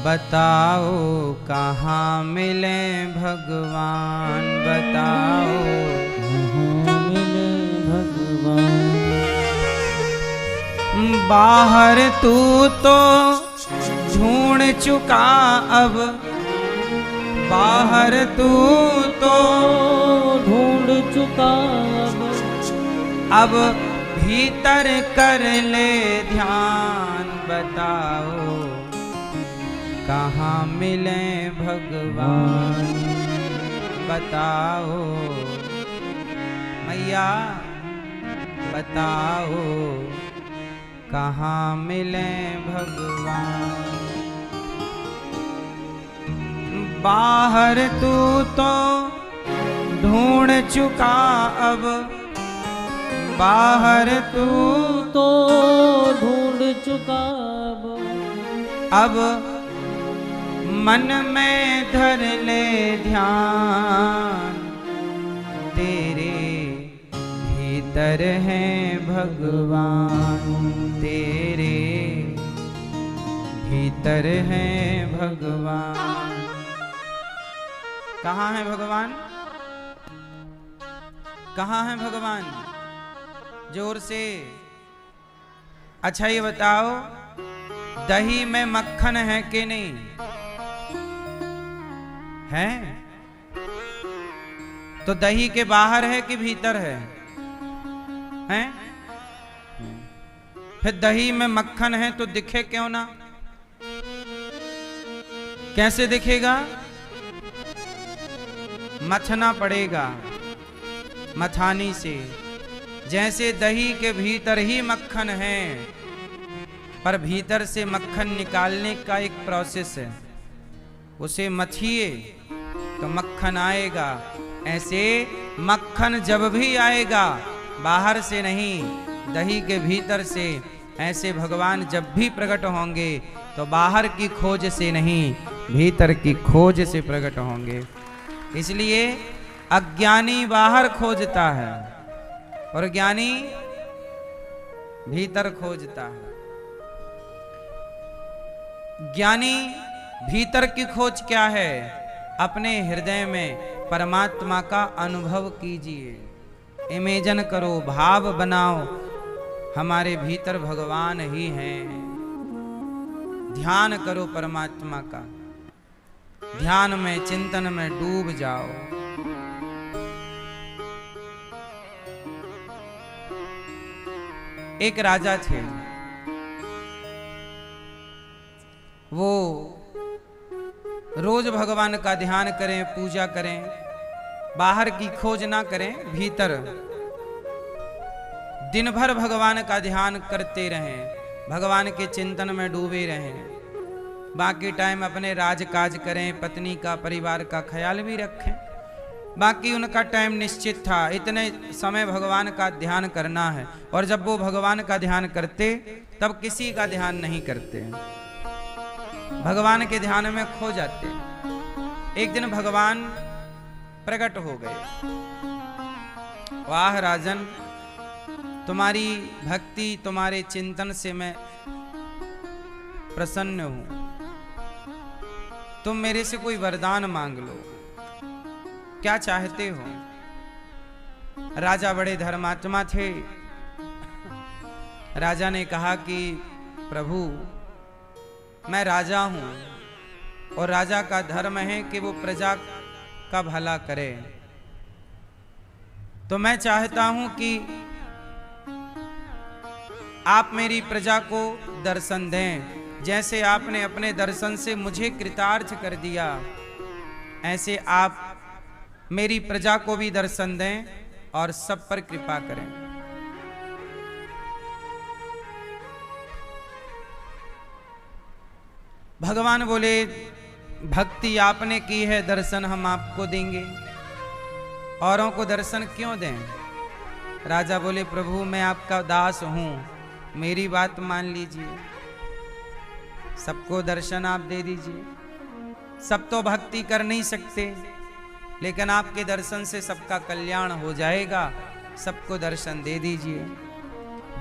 बताओ कहाँ मिले भगवान, बताओ कहाँ मिले भगवान। बाहर तू तो ढूंढ चुका अब, बाहर तू तो ढूंढ चुका अब भीतर कर ले ध्यान। बताओ कहाँ मिले भगवान, बताओ मैया बताओ कहाँ मिले भगवान। बाहर तू तो ढूंढ चुका अब, बाहर तू तो ढूंढ चुका अब मन में धर ले ध्यान। तेरे भीतर है भगवान, तेरे भीतर है भगवान। कहाँ है भगवान, कहाँ है भगवान? जोर से। अच्छा ये बताओ दही में मक्खन है कि नहीं है? तो दही के बाहर है कि भीतर है? हैं? फिर दही में मक्खन है तो दिखे क्यों ना? कैसे दिखेगा? मथना पड़ेगा मथानी से। जैसे दही के भीतर ही मक्खन है, पर भीतर से मक्खन निकालने का एक प्रोसेस है, उसे मथिए तो मक्खन आएगा। ऐसे मक्खन जब भी आएगा बाहर से नहीं, दही के भीतर से। ऐसे भगवान जब भी प्रकट होंगे तो बाहर की खोज से नहीं, भीतर की खोज से प्रकट होंगे। इसलिए अज्ञानी बाहर खोजता है और ज्ञानी भीतर खोजता है। ज्ञानी भीतर की खोज क्या है? अपने हृदय में परमात्मा का अनुभव कीजिए, इमेजन करो, भाव बनाओ हमारे भीतर भगवान ही हैं। ध्यान करो परमात्मा का, ध्यान में चिंतन में डूब जाओ। एक राजा थे, वो रोज भगवान का ध्यान करें, पूजा करें, बाहर की खोज ना करें, भीतर दिन भर भगवान का ध्यान करते रहें, भगवान के चिंतन में डूबे रहें। बाकी टाइम अपने राजकाज करें, पत्नी का, परिवार का ख्याल भी रखें। बाकी उनका टाइम निश्चित था, इतने समय भगवान का ध्यान करना है। और जब वो भगवान का ध्यान करते तब किसी का ध्यान नहीं करते, भगवान के ध्यान में खो जाते। एक दिन भगवान प्रकट हो गए। वाह राजन, तुम्हारी भक्ति, तुम्हारे चिंतन से मैं प्रसन्न हूं। तुम मेरे से कोई वरदान मांग लो, क्या चाहते हो? राजा बड़े धर्मात्मा थे। राजा ने कहा कि प्रभु मैं राजा हूं और राजा का धर्म है कि वो प्रजा का भला करे। तो मैं चाहता हूं कि आप मेरी प्रजा को दर्शन दें। जैसे आपने अपने दर्शन से मुझे कृतार्थ कर दिया, ऐसे आप मेरी प्रजा को भी दर्शन दें और सब पर कृपा करें। भगवान बोले भक्ति आपने की है, दर्शन हम आपको देंगे, औरों को दर्शन क्यों दें? राजा बोले प्रभु मैं आपका दास हूं, मेरी बात मान लीजिए, सबको दर्शन आप दे दीजिए। सब तो भक्ति कर नहीं सकते, लेकिन आपके दर्शन से सबका कल्याण हो जाएगा, सबको दर्शन दे दीजिए।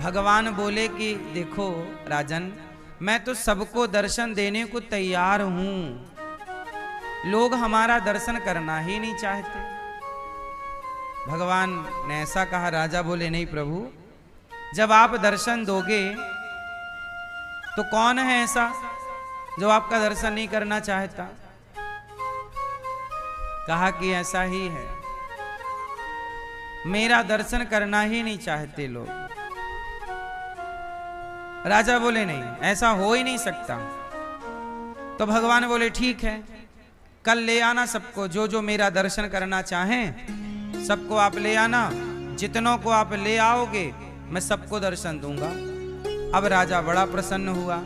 भगवान बोले कि देखो राजन, मैं तो सबको दर्शन देने को तैयार हूं, लोग हमारा दर्शन करना ही नहीं चाहते। भगवान ने ऐसा कहा। राजा बोले नहीं प्रभु, जब आप दर्शन दोगे तो कौन है ऐसा जो आपका दर्शन नहीं करना चाहता। कहा कि ऐसा ही है, मेरा दर्शन करना ही नहीं चाहते लोग। राजा बोले नहीं, ऐसा हो ही नहीं सकता। तो भगवान बोले ठीक है, कल ले आना सबको, जो जो मेरा दर्शन करना चाहें सबको आप ले आना। जितनों को आप ले आओगे मैं सबको दर्शन दूंगा। अब राजा बड़ा प्रसन्न हुआ।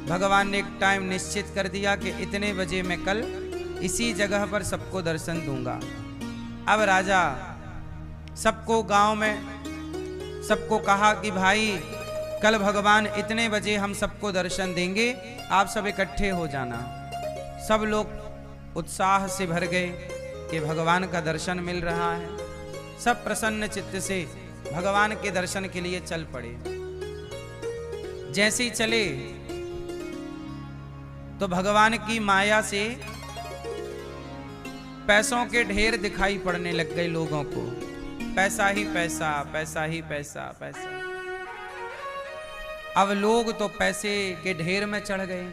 भगवान ने एक टाइम निश्चित कर दिया कि इतने बजे मैं कल इसी जगह पर सबको दर्शन दूंगा। अब राजा सबको गांव में सबको कहा कि भाई कल भगवान इतने बजे हम सबको दर्शन देंगे, आप सब इकट्ठे हो जाना। सब लोग उत्साह से भर गए कि भगवान का दर्शन मिल रहा है। सब प्रसन्न चित्त से भगवान के दर्शन के लिए चल पड़े। जैसे ही चले तो भगवान की माया से पैसों के ढेर दिखाई पड़ने लग गए लोगों को। पैसा ही पैसा, पैसा ही पैसा, पैसा। अब लोग तो पैसे के ढेर में चढ़ गए।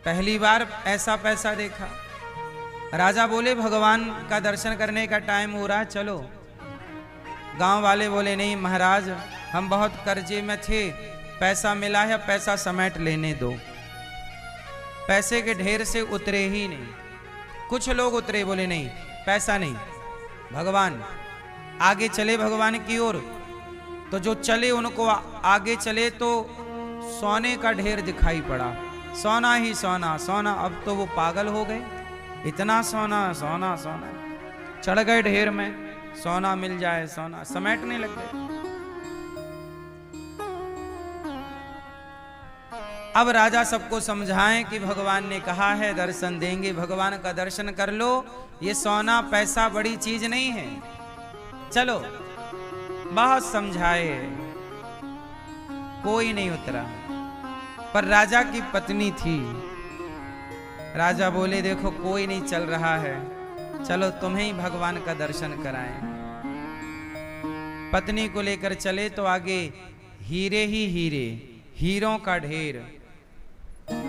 पहली बार ऐसा पैसा देखा। राजा बोले भगवान का दर्शन करने का टाइम हो रहा है, चलो। गांव वाले बोले नहीं महाराज, हम बहुत कर्जे में थे, पैसा मिला है, पैसा समेट लेने दो। पैसे के ढेर से उतरे ही नहीं। कुछ लोग उतरे, बोले नहीं पैसा नहीं, भगवान। आगे चले भगवान की ओर, तो जो चले उनको आगे चले तो सोने का ढेर दिखाई पड़ा। सोना ही सोना, सोना। अब तो वो पागल हो गए, इतना सोना सोना सोना। चढ़ गए ढेर में, सोना मिल जाए सोना, समेटने लग गए। अब राजा सबको समझाएं कि भगवान ने कहा है दर्शन देंगे, भगवान का दर्शन कर लो। ये सोना पैसा बड़ी चीज नहीं है, चलो। बहुत समझाए, कोई नहीं उतरा। पर राजा की पत्नी थी। राजा बोले देखो कोई नहीं चल रहा है, चलो तुम्हें ही भगवान का दर्शन कराएं। पत्नी को लेकर चले तो आगे हीरे ही हीरे, हीरों का ढेर।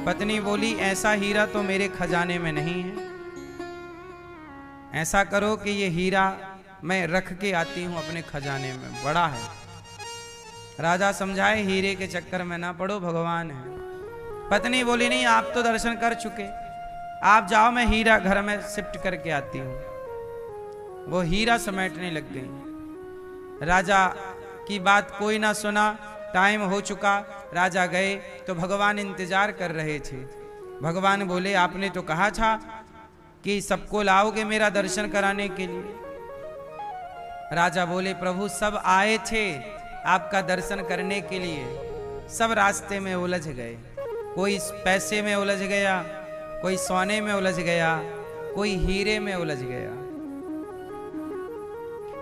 पत्नी बोली ऐसा हीरा तो मेरे खजाने में नहीं है, ऐसा करो कि ये हीरा मैं रख के आती हूं अपने खजाने में, बड़ा है। राजा समझाए हीरे के चक्कर में ना पड़ो, भगवान है। पत्नी बोली नहीं, आप तो दर्शन कर चुके, आप जाओ, मैं हीरा घर में शिफ्ट करके आती हूं। वो हीरा समेटने लग गई। राजा की बात कोई ना सुना। टाइम हो चुका, राजा गए तो भगवान इंतजार कर रहे थे। भगवान बोले आपने तो कहा था कि सबको लाओगे मेरा दर्शन कराने के लिए। राजा बोले प्रभु सब आए थे आपका दर्शन करने के लिए, सब रास्ते में उलझ गए। कोई पैसे में उलझ गया, कोई सोने में उलझ गया, कोई हीरे में उलझ गया।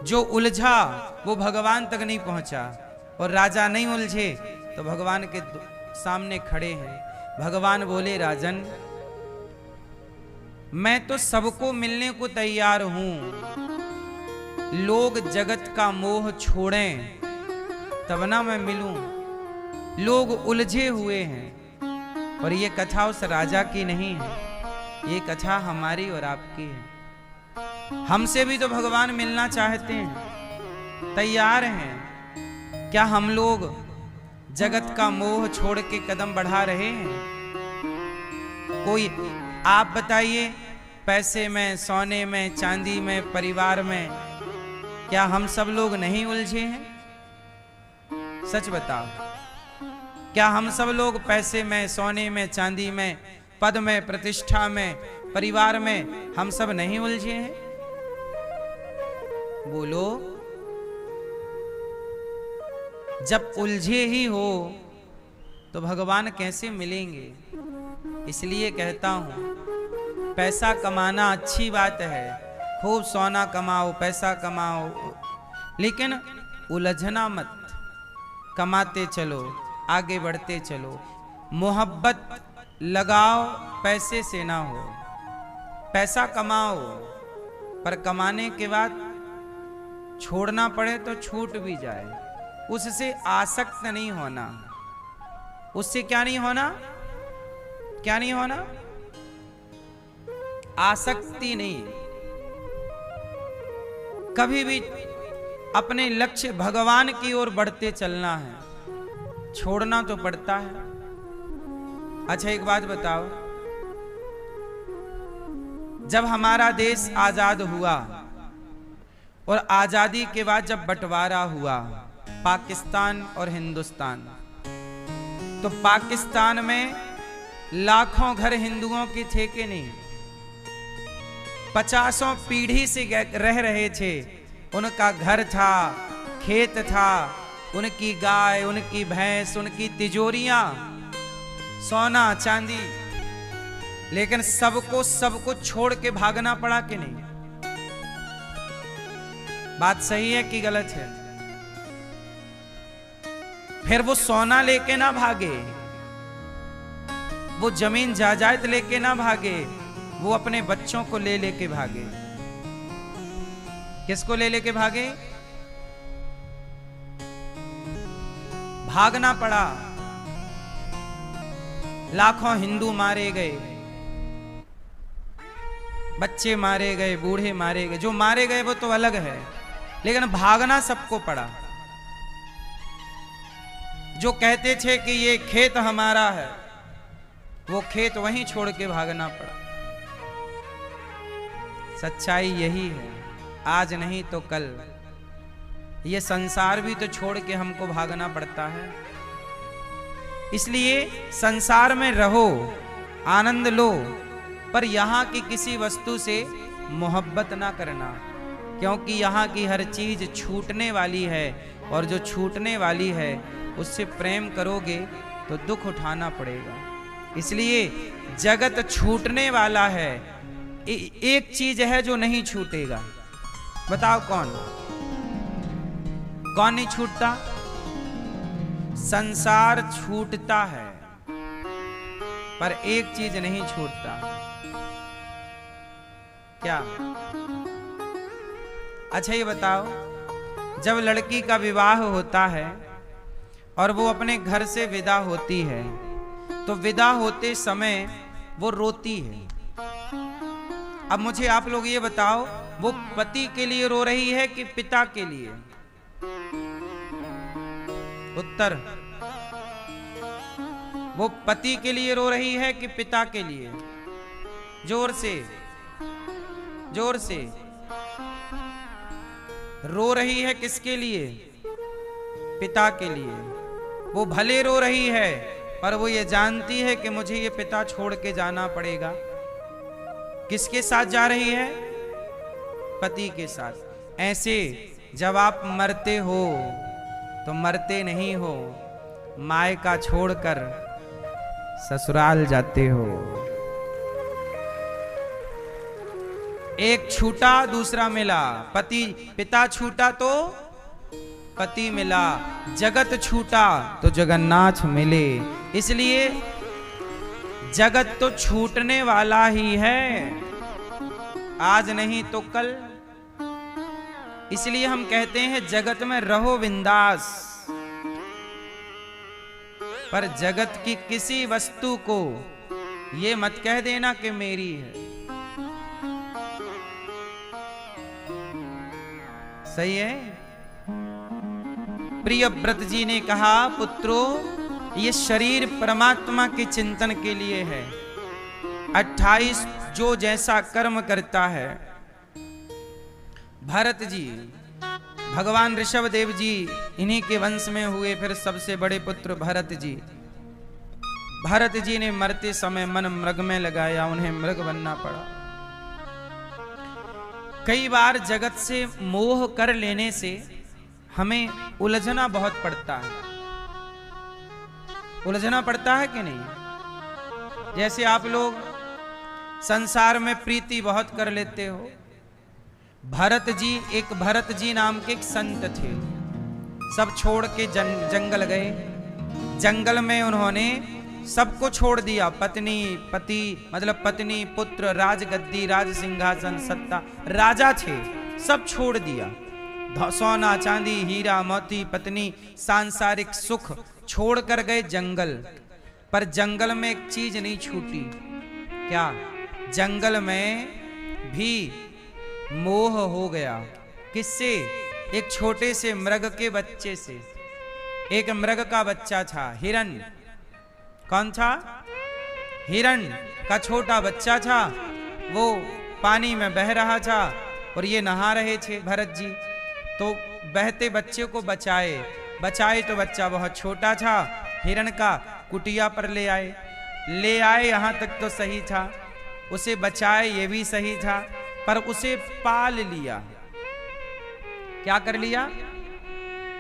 जो उलझा वो भगवान तक नहीं पहुंचा, और राजा नहीं उलझे तो भगवान के सामने खड़े हैं। भगवान बोले राजन मैं तो सबको मिलने को तैयार हूं, लोग जगत का मोह छोड़ें तब ना मैं मिलूं। लोग उलझे हुए हैं, और ये कथा उस राजा की नहीं है, ये कथा हमारी और आपकी है। हमसे भी तो भगवान मिलना चाहते हैं, तैयार हैं। क्या हम लोग जगत का मोह छोड़ के कदम बढ़ा रहे हैं? कोई आप बताइए, पैसे में, सोने में, चांदी में, परिवार में, क्या हम सब लोग नहीं उलझे हैं? सच बताओ, क्या हम सब लोग पैसे में, सोने में, चांदी में, पद में, प्रतिष्ठा में, परिवार में, हम सब नहीं उलझे हैं? बोलो। जब उलझे ही हो तो भगवान कैसे मिलेंगे? इसलिए कहता हूं पैसा कमाना अच्छी बात है, खूब सोना कमाओ, पैसा कमाओ, लेकिन उलझना मत। कमाते चलो, आगे बढ़ते चलो। मोहब्बत लगाओ पैसे से ना हो, पैसा कमाओ पर कमाने के बाद छोड़ना पड़े तो छूट भी जाए, उससे आसक्त नहीं होना। उससे क्या नहीं होना, क्या नहीं होना, आसक्ति नहीं। कभी भी अपने लक्ष्य भगवान की ओर बढ़ते चलना है, छोड़ना तो पड़ता है। अच्छा एक बात बताओ, जब हमारा देश आजाद हुआ और आजादी के बाद जब बंटवारा हुआ पाकिस्तान और हिंदुस्तान, तो पाकिस्तान में लाखों घर हिंदुओं के थे कि नहीं? 50 पीढ़ी से रह रहे थे, उनका घर था, खेत था, उनकी गाय, उनकी भैंस, उनकी तिजोरियां, सोना चांदी, लेकिन सबको सब कुछ छोड़ के भागना पड़ा कि नहीं? बात सही है कि गलत है? फिर वो सोना लेके ना भागे, वो जमीन जायदाद लेके ना भागे, वो अपने बच्चों को ले लेके भागे। किसको ले लेके भागे? भागना पड़ा। लाखों हिंदू मारे गए, बच्चे मारे गए, बूढ़े मारे गए। जो मारे गए वो तो अलग है, लेकिन भागना सबको पड़ा। जो कहते थे कि ये खेत हमारा है, वो खेत वहीं छोड़ के भागना पड़ा। सच्चाई यही है, आज नहीं तो कल ये संसार भी तो छोड़ के हमको भागना पड़ता है। इसलिए संसार में रहो, आनंद लो, पर यहाँ की किसी वस्तु से मोहब्बत ना करना, क्योंकि यहाँ की हर चीज छूटने वाली है, और जो छूटने वाली है उससे प्रेम करोगे तो दुख उठाना पड़ेगा। इसलिए जगत छूटने वाला है, एक चीज है जो नहीं छूटेगा। बताओ कौन? कौन नहीं छूटता? संसार छूटता है, पर एक चीज नहीं छूटता। क्या? अच्छा ये बताओ, जब लड़की का विवाह होता है और वो अपने घर से विदा होती है, तो विदा होते समय वो रोती है। अब मुझे आप लोग ये बताओ, वो पति के लिए रो रही है कि पिता के लिए? उत्तर, वो पति के लिए रो रही है कि पिता के लिए? जोर से, जोर से। रो रही है किसके लिए? पिता के लिए। वो भले रो रही है, पर वो ये जानती है कि मुझे ये पिता छोड़ के जाना पड़ेगा। किसके साथ जा रही है? पति के साथ। ऐसे जब आप मरते हो तो मरते नहीं हो, मायका छोड़कर ससुराल जाते हो। एक छूटा दूसरा मिला, पति पिता छूटा तो पति मिला, जगत छूटा तो जगन्नाथ मिले। इसलिए जगत तो छूटने वाला ही है, आज नहीं तो कल। इसलिए हम कहते हैं जगत में रहो बिंदास, पर जगत की किसी वस्तु को ये मत कह देना कि मेरी है। सही है? प्रियव्रत जी ने कहा, पुत्रों ये शरीर परमात्मा के चिंतन के लिए है। 28 जो जैसा कर्म करता है। भरत जी, भगवान ऋषभ देव जी इन्हीं के वंश में हुए, फिर सबसे बड़े पुत्र भरत जी। भरत जी ने मरते समय मन मृग में लगाया, उन्हें मृग बनना पड़ा। कई बार जगत से मोह कर लेने से हमें उलझना बहुत पड़ता है। उलझना पड़ता है कि नहीं? जैसे आप लोग संसार में प्रीति बहुत कर लेते हो। भरत जी नाम के एक संत थे, सब छोड़ के जंगल गए। जंगल में उन्होंने सबको छोड़ दिया, पत्नी पति मतलब पत्नी पुत्र राजगद्दी राज सिंहासन सत्ता राजा थे सब छोड़ दिया, सोना चांदी हीरा मोती पत्नी सांसारिक सुख छोड़ कर गए जंगल। पर जंगल में एक चीज नहीं छूटी, क्या? जंगल में भी मोह हो गया। किससे? एक छोटे से मृग के बच्चे से। एक मृग का बच्चा था हिरण। कौन था? हिरण का छोटा बच्चा था, वो पानी में बह रहा था और ये नहा रहे थे भरत जी। तो बहते बच्चे को बचाए तो बच्चा बहुत छोटा था, हिरण का कुटिया पर ले आए। यहाँ तक तो सही था, उसे बचाए ये भी सही था, पर उसे पाल लिया। क्या कर लिया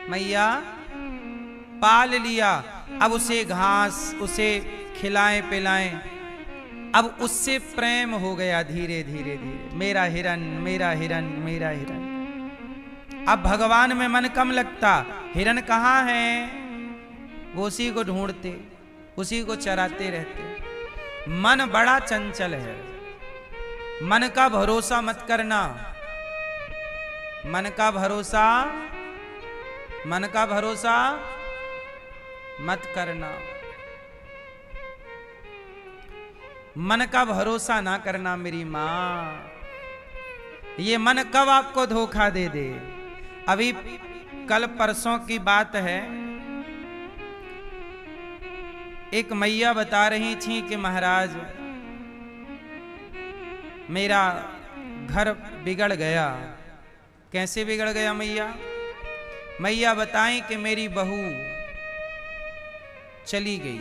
मैया? पाल लिया। अब उसे घास उसे खिलाएं पिलाएं, अब उससे प्रेम हो गया धीरे धीरे धीरे। मेरा हिरण मेरा हिरण मेरा हिरण। अब भगवान में मन कम लगता, हिरण कहाँ है? वो उसी को ढूंढते, उसी को चराते रहते। मन बड़ा चंचल है, मन का भरोसा मत करना। मन का भरोसा मत करना। मन का भरोसा ना करना मेरी माँ, ये मन कब आपको धोखा दे दे। अभी कल परसों की बात है, एक मैया बता रही थी कि महाराज मेरा घर बिगड़ गया। कैसे बिगड़ गया मैया? मैया बताएं कि मेरी बहू चली गई।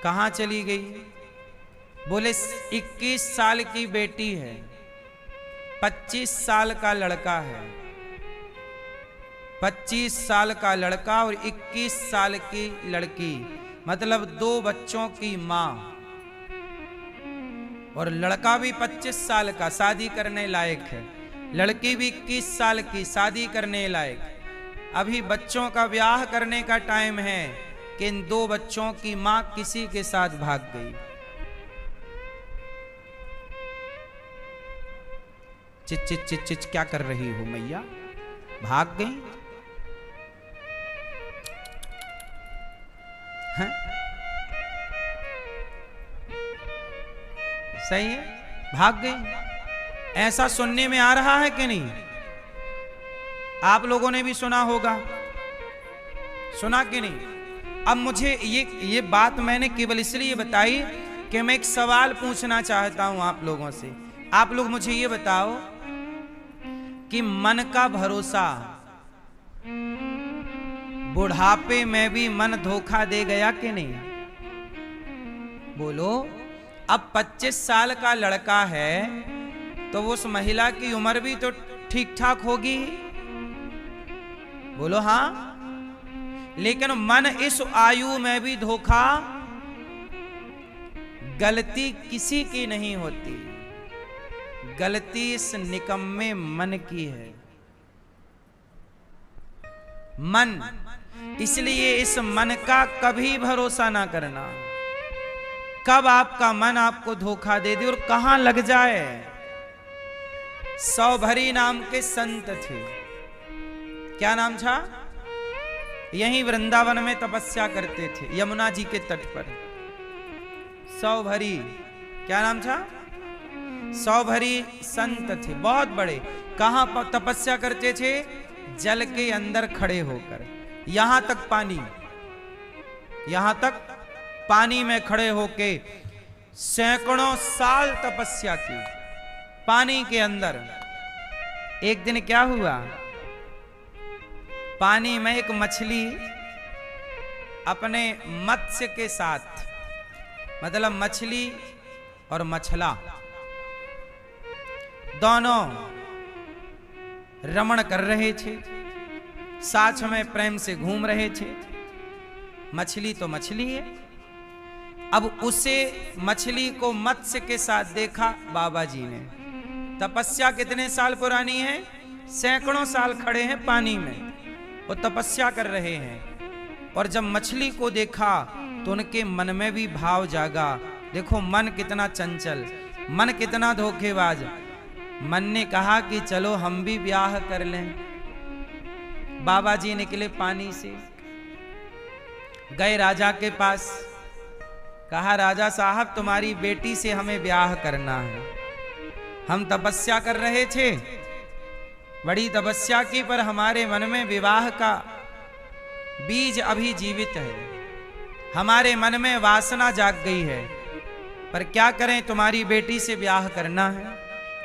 कहाँ चली गई? बोले 21 साल की बेटी है, 25 साल का लड़का है। 25 साल का लड़का और 21 साल की लड़की, मतलब 2 बच्चों की माँ। और लड़का भी 25 साल का, शादी करने लायक है। लड़की भी 21 साल की, शादी करने लायक। अभी बच्चों का ब्याह करने का टाइम है कि इन 2 बच्चों की माँ किसी के साथ भाग गई। चिच चिच चिच चिच क्या कर रही हो मैया? भाग गई हैं? सही है, भाग गई। ऐसा सुनने में आ रहा है कि नहीं? आप लोगों ने भी सुना होगा, सुना कि नहीं? अब मुझे ये बात मैंने केवल इसलिए बताई कि मैं एक सवाल पूछना चाहता हूं आप लोगों से। आप लोग मुझे ये बताओ कि मन का भरोसा, बुढ़ापे में भी मन धोखा दे गया कि नहीं? बोलो। अब 25 साल का लड़का है तो उस महिला की उम्र भी तो ठीक ठाक होगी। बोलो हाँ। लेकिन मन इस आयु में भी धोखा, गलती किसी की नहीं होती, गलती इस निकम्मे मन की है। मन, इसलिए इस मन का कभी भरोसा ना करना। कब आपका मन आपको धोखा दे दे और कहां लग जाए। सौभरी नाम के संत थे। क्या नाम था? यहीं वृंदावन में तपस्या करते थे, यमुना जी के तट पर। सौभरी, क्या नाम था? सौभरी संत थे, बहुत बड़े। कहां पर तपस्या करते थे? जल के अंदर खड़े होकर। यहां तक पानी में खड़े होके सैकड़ों साल तपस्या की पानी के अंदर। एक दिन क्या हुआ? पानी में एक मछली अपने मत्स्य के साथ, मतलब मछली और मछला दोनों रमण कर रहे थे, साथ में प्रेम से घूम रहे थे। मछली तो मछली है। अब उसे मछली को मत्स्य के साथ देखा बाबा जी ने। तपस्या कितने साल पुरानी है? सैकड़ों साल खड़े हैं पानी में, वो तपस्या कर रहे हैं। और जब मछली को देखा तो उनके मन में भी भाव जागा। देखो मन कितना चंचल, मन कितना धोखेबाज। मन ने कहा कि चलो हम भी ब्याह कर लें। बाबा जी निकले पानी से, गए राजा के पास, कहा राजा साहब तुम्हारी बेटी से हमें ब्याह करना है। हम तपस्या कर रहे थे, बड़ी तपस्या की, पर हमारे मन में विवाह का बीज अभी जीवित है, हमारे मन में वासना जाग गई है, पर क्या करें, तुम्हारी बेटी से ब्याह करना है।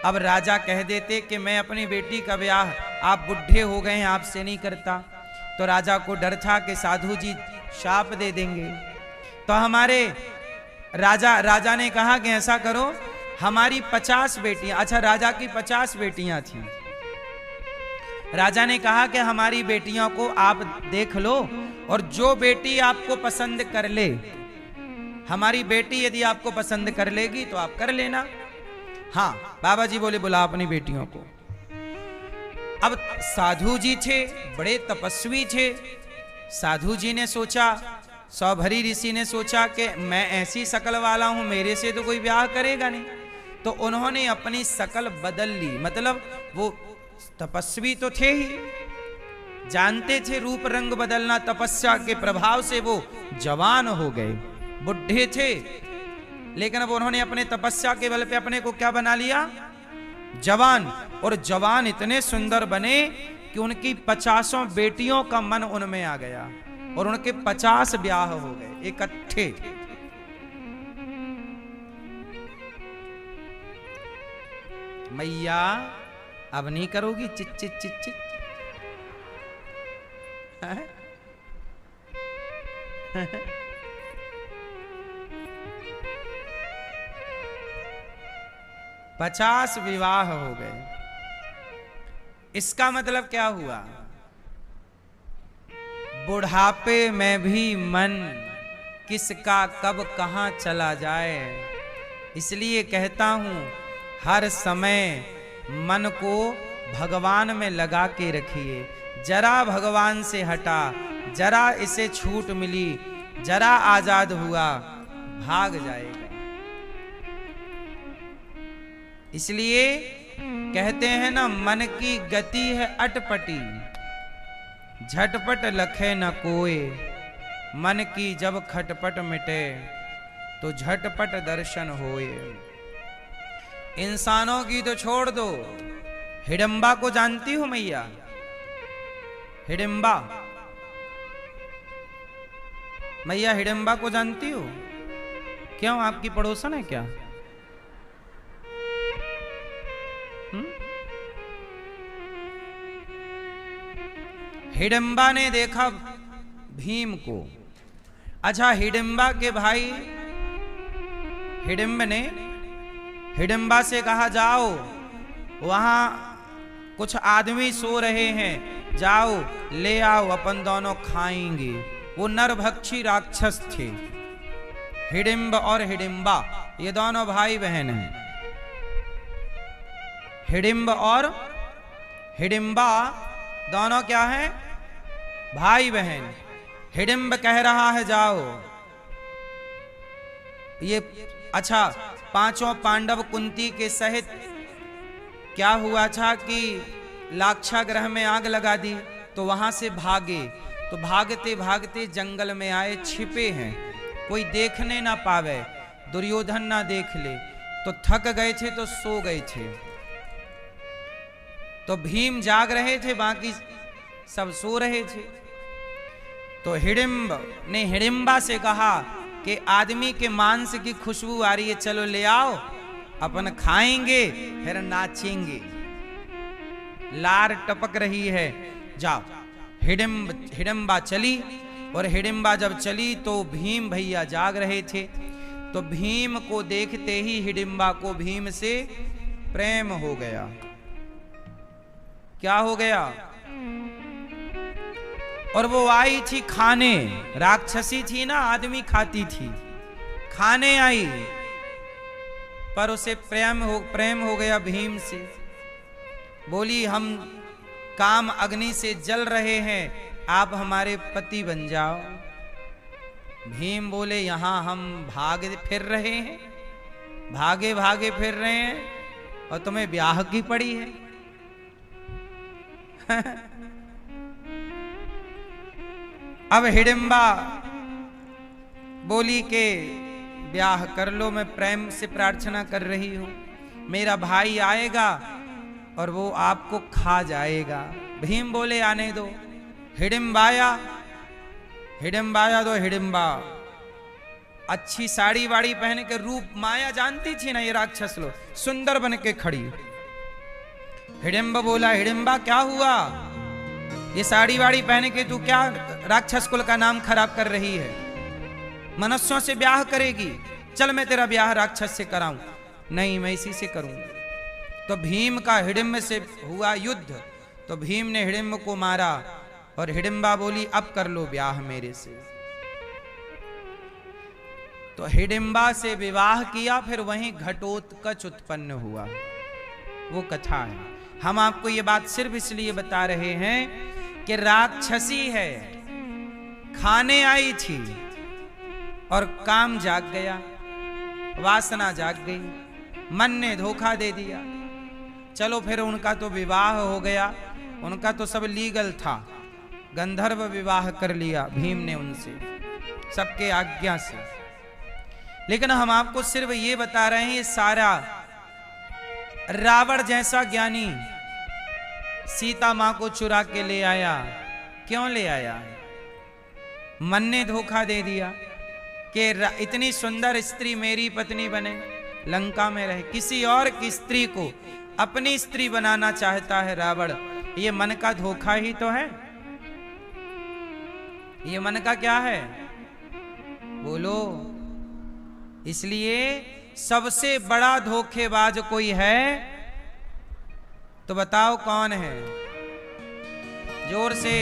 अब राजा कह देते कि मैं अपनी बेटी का ब्याह, आप बुढ़े हो गए हैं, आपसे नहीं करता, तो राजा को डर था कि साधु जी शाप दे देंगे। तो हमारे राजा ने कहा कि ऐसा करो, हमारी 50 बेटियां, अच्छा राजा की 50 बेटियां थीं। राजा ने कहा कि हमारी बेटियों को आप देख लो और जो बेटी आपको पसंद कर ले, हमारी बेटी यदि आपको पसंद कर लेगी तो आप कर लेना। हाँ, बाबा जी बोले बुला अपनी बेटियों को। अब साधु जी थे, बड़े तपस्वी थे। साधु जी ने सोचा, सौभरी ऋषि ने सोचा कि मैं ऐसी शकल वाला हूं, मेरे से तो कोई ब्याह करेगा नहीं। तो उन्होंने अपनी शकल बदल ली, मतलब वो तपस्वी तो थे ही, जानते थे रूप रंग बदलना, तपस्या के प्रभाव से वो जवान हो गए। बुढ़े थे, लेकिन अब उन्होंने अपने तपस्या के बल पे अपने को क्या बना लिया, जवान। और जवान इतने सुंदर बने कि उनकी 50 बेटियों का मन उनमें आ गया और उनके 50 ब्याह हो गए इकट्ठे। मैया अब नहीं करोगी चिच चिच चिच चिच? 50 विवाह हो गए। इसका मतलब क्या हुआ, बुढ़ापे में भी मन किसका कब कहां चला जाए। इसलिए कहता हूं हर समय मन को भगवान में लगा के रखिए। जरा भगवान से हटा, जरा इसे छूट मिली, जरा आजाद हुआ, भाग जाएगा। इसलिए कहते हैं ना, मन की गति है अटपटी, झटपट लखे न कोय। मन की जब खटपट मिटे तो झटपट दर्शन होए। इंसानों की तो छोड़ दो, हिडंबा को जानती हो मैया? हिडंबा, मैया हिडंबा को जानती हो? क्यों, आपकी पड़ोसन है क्या? हिडंबा ने देखा भीम को। अच्छा, हिडंबा के भाई हिडंब ने हिडंबा से कहा जाओ, वहां कुछ आदमी सो रहे हैं, जाओ ले आओ, अपन दोनों खाएंगे। वो नरभक्षी राक्षस थे, हिडिंब और हिडिंबा, ये दोनों भाई बहन हैं। हिडिंब और हिडिंबा दोनों क्या हैं? भाई बहन। हिडिंब कह रहा है जाओ। ये अच्छा, 5 पांडव कुंती के सहित क्या हुआ था कि लाक्षागृह में आग लगा दी, तो वहां से भागे। तो भागते भागते जंगल में आए, छिपे हैं, कोई देखने ना पावे, दुर्योधन ना देख ले। तो थक गए थे तो सो गए थे। तो भीम जाग रहे थे, बाकी सब सो रहे थे। तो हिडिंब ने हिडिंबा से कहा कि आदमी के मांस की खुशबू आ रही है, चलो ले आओ, अपन खाएंगे फिर नाचेंगे। लार टपक रही है, जाओ। हिडिंबा चली, और हिडिंबा जब चली तो भीम भैया जाग रहे थे। तो भीम को देखते ही हिडिंबा को भीम से प्रेम हो गया। क्या हो गया? और वो आई थी खाने, राक्षसी थी ना, आदमी खाती थी, खाने आई, पर उसे प्रेम हो गया भीम से। बोली हम काम अग्नि से जल रहे हैं, आप हमारे पति बन जाओ। भीम बोले यहां हम भागे फिर रहे हैं, भागे भागे फिर रहे हैं और तुम्हें ब्याह की पड़ी है। अब हिडिंबा बोली के ब्याह कर लो, मैं प्रेम से प्रार्थना कर रही हूं, मेरा भाई आएगा और वो आपको खा जाएगा। भीम बोले आने दो। हिडिंबाया, हिडिंबाया दो हिडिंबा, अच्छी साड़ी वाड़ी पहन के, रूप माया जानती थी ना ये राक्षस लो, सुंदर बन के खड़ी। हिडिंबा बोला हिडिंबा क्या हुआ, ये साड़ी वाड़ी पहन के तू क्या राक्षस कुल का नाम खराब कर रही है, मनुष्यों से ब्याह करेगी, चल मैं तेरा ब्याह राक्षस से कराऊं। नहीं मैं इसी से करूंगा। तो भीम का हिडिंब से हुआ युद्ध, तो भीम ने हिडिंब को मारा और हिडिंबा बोली अब कर लो ब्याह मेरे से। तो हिडिंबा से विवाह किया, फिर वहीं घटोत्कच उत्पन्न हुआ। वो कथा है। हम आपको ये बात सिर्फ इसलिए बता रहे हैं कि राक्षसी है, खाने आई थी और काम जाग गया, वासना जाग गई, मन ने धोखा दे दिया। चलो फिर उनका तो विवाह हो गया, उनका तो सब लीगल था, गंधर्व विवाह कर लिया भीम ने उनसे, सबके आज्ञा से। लेकिन हम आपको सिर्फ ये बता रहे हैं, ये सारा रावण जैसा ज्ञानी सीता मां को चुरा के ले आया। क्यों ले आया? मन ने धोखा दे दिया कि इतनी सुंदर स्त्री मेरी पत्नी बने, लंका में रहे, किसी और की स्त्री को अपनी स्त्री बनाना चाहता है रावण। ये मन का धोखा ही तो है। ये मन का क्या है बोलो? इसलिए सबसे बड़ा धोखेबाज कोई है तो बताओ कौन है? जोर से